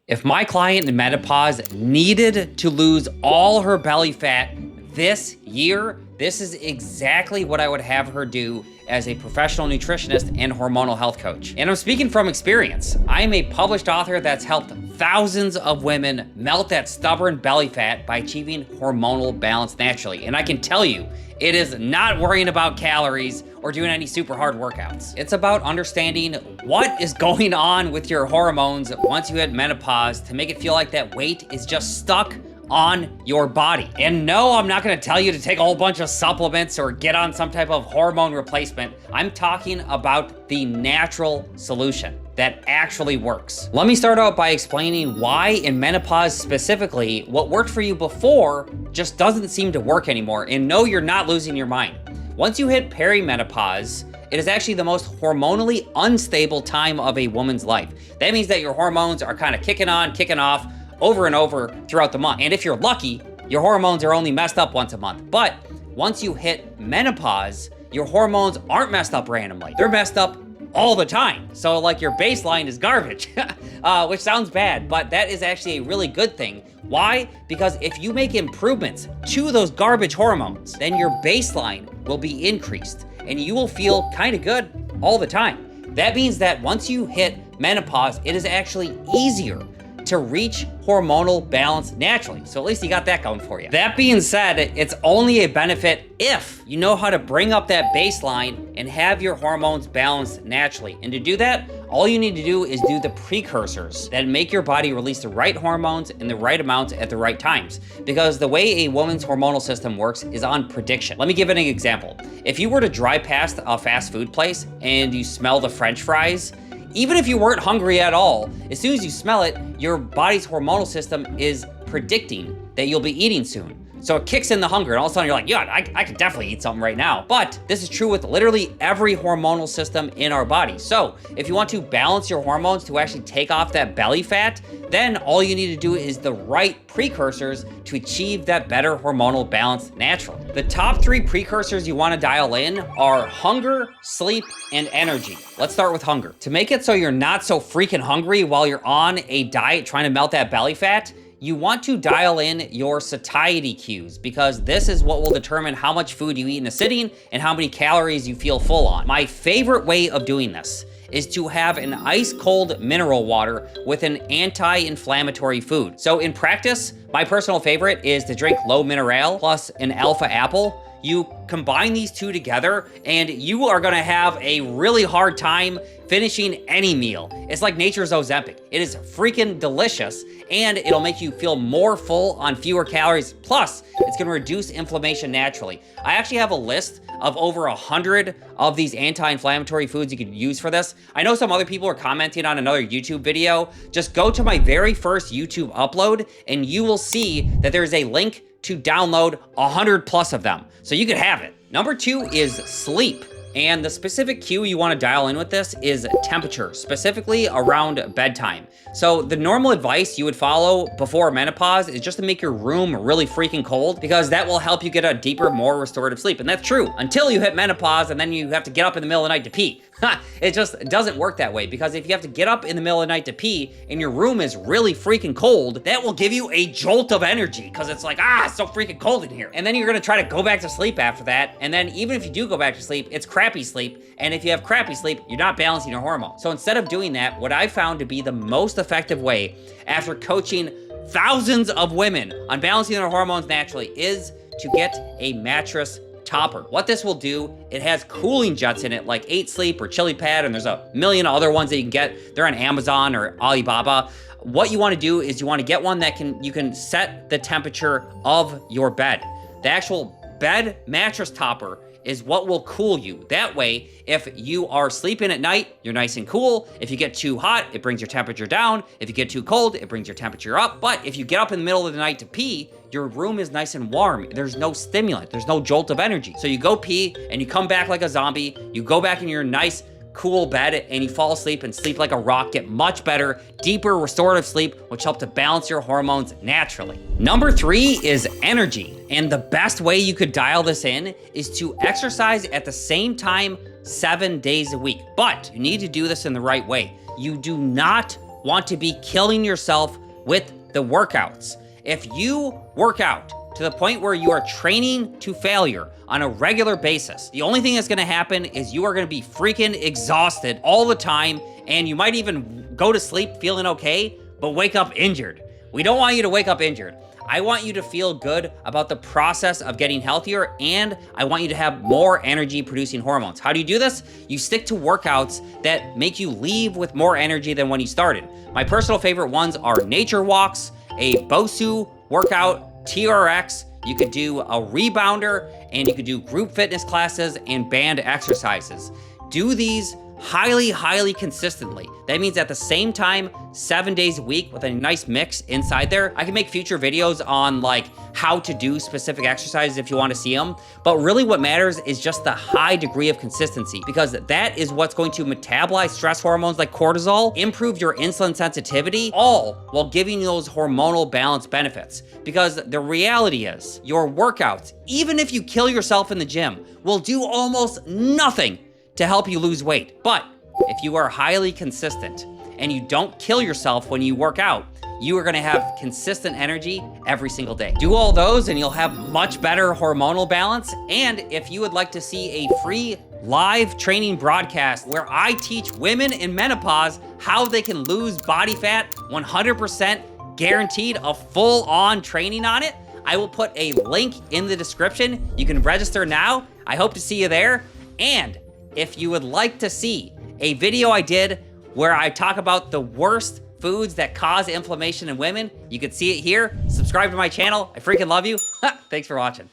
If my client in menopause needed to lose all her belly fat this year, this is exactly what I would have her do as a professional nutritionist and hormonal health coach. And I'm speaking from experience. I'm a published author that's helped thousands of women melt that stubborn belly fat by achieving hormonal balance naturally. And I can tell you, it is not worrying about calories or doing any super hard workouts. It's about understanding what is going on with your hormones once you hit menopause to make it feel like that weight is just stuck on your body. And no, I'm not gonna tell you to take a whole bunch of supplements or get on some type of hormone replacement. I'm talking about the natural solution that actually works. Let me start out by explaining why in menopause specifically, what worked for you before just doesn't seem to work anymore. And no, you're not losing your mind. Once you hit perimenopause, it is actually the most hormonally unstable time of a woman's life. That means that your hormones are kind of kicking on, kicking off, over and over throughout the month. And if you're lucky, your hormones are only messed up once a month. But once you hit menopause, your hormones aren't messed up randomly. They're messed up all the time. So like your baseline is garbage, which sounds bad, but that is actually a really good thing. Why? Because if you make improvements to those garbage hormones, then your baseline will be increased and you will feel kind of good all the time. That means that once you hit menopause, it is actually easier to reach hormonal balance naturally. So at least you got that going for you. That being said, it's only a benefit if you know how to bring up that baseline and have your hormones balanced naturally. And to do that, all you need to do is do the precursors that make your body release the right hormones in the right amounts at the right times. Because the way a woman's hormonal system works is on prediction. Let me give an example. If you were to drive past a fast food place and you smell the French fries, even if you weren't hungry at all, as soon as you smell it, your body's hormonal system is predicting that you'll be eating soon. So it kicks in the hunger, and all of a sudden you're like, yeah, I could definitely eat something right now. But this is true with literally every hormonal system in our body. So if you want to balance your hormones to actually take off that belly fat, then all you need to do is the right precursors to achieve that better hormonal balance naturally. The top 3 precursors you want to dial in are hunger, sleep, and energy. Let's start with hunger. To make it so you're not so freaking hungry while you're on a diet trying to melt that belly fat, you want to dial in your satiety cues because this is what will determine how much food you eat in a sitting and how many calories you feel full on. My favorite way of doing this is to have an ice cold mineral water with an anti-inflammatory food. So in practice, my personal favorite is to drink low mineral plus an alpha apple. You combine these two together and you are gonna have a really hard time finishing any meal. It's like nature's Ozempic. It is freaking delicious and it'll make you feel more full on fewer calories. Plus, it's gonna reduce inflammation naturally. I actually have a list of over 100 of these anti-inflammatory foods you could use for this. I know some other people are commenting on another YouTube video. Just go to my very first YouTube upload and you will see that there's a link to download 100 plus of them. So you could have it. Number 2 is sleep. And the specific cue you want to dial in with this is temperature, specifically around bedtime. So the normal advice you would follow before menopause is just to make your room really freaking cold because that will help you get a deeper, more restorative sleep. And that's true until you hit menopause and then you have to get up in the middle of the night to pee. It just doesn't work that way because if you have to get up in the middle of the night to pee and your room is really freaking cold, that will give you a jolt of energy because it's like, it's so freaking cold in here. And then you're gonna try to go back to sleep after that. And then even if you do go back to sleep, it's crappy sleep. And if you have crappy sleep, you're not balancing your hormones. So instead of doing that, what I found to be the most effective way after coaching thousands of women on balancing their hormones naturally is to get a mattress topper. What this will do, it has cooling jets in it like 8 Sleep or Chili Pad, and there's a million other ones that you can get. They're on Amazon or Alibaba. What you want to do is you want to get one that you can set the temperature of your bed. The actual bed mattress topper is what will cool you. That way, if you are sleeping at night, you're nice and cool. If you get too hot, it brings your temperature down. If you get too cold, it brings your temperature up. But if you get up in the middle of the night to pee, your room is nice and warm. There's no stimulant, there's no jolt of energy. So you go pee and you come back like a zombie, you go back in your nice, cool bed and you fall asleep and sleep like a rock, get much better, deeper restorative sleep, which help to balance your hormones naturally. Number 3 is energy. And the best way you could dial this in is to exercise at the same time 7 days a week. But you need to do this in the right way. You do not want to be killing yourself with the workouts. If you work out to the point where you are training to failure on a regular basis, the only thing that's gonna happen is you are gonna be freaking exhausted all the time, and you might even go to sleep feeling okay, but wake up injured. We don't want you to wake up injured. I want you to feel good about the process of getting healthier, and I want you to have more energy producing hormones. How do you do this? You stick to workouts that make you leave with more energy than when you started. My personal favorite ones are nature walks, a BOSU workout, TRX, you could do a rebounder, and you could do group fitness classes and band exercises. Do these highly consistently. That means at the same time, 7 days a week with a nice mix inside there. I can make future videos on like how to do specific exercises if you want to see them. But really what matters is just the high degree of consistency, because that is what's going to metabolize stress hormones like cortisol, improve your insulin sensitivity, all while giving you those hormonal balance benefits. Because the reality is your workouts, even if you kill yourself in the gym, will do almost nothing to help you lose weight. But if you are highly consistent and you don't kill yourself when you work out, you are gonna have consistent energy every single day. Do all those and you'll have much better hormonal balance. And if you would like to see a free live training broadcast where I teach women in menopause how they can lose body fat 100% guaranteed, a full-on training on it, I will put a link in the description. You can register now. I hope to see you there. And if you would like to see a video I did where I talk about the worst foods that cause inflammation in women, you can see it here. Subscribe to my channel. I freaking love you. Thanks for watching.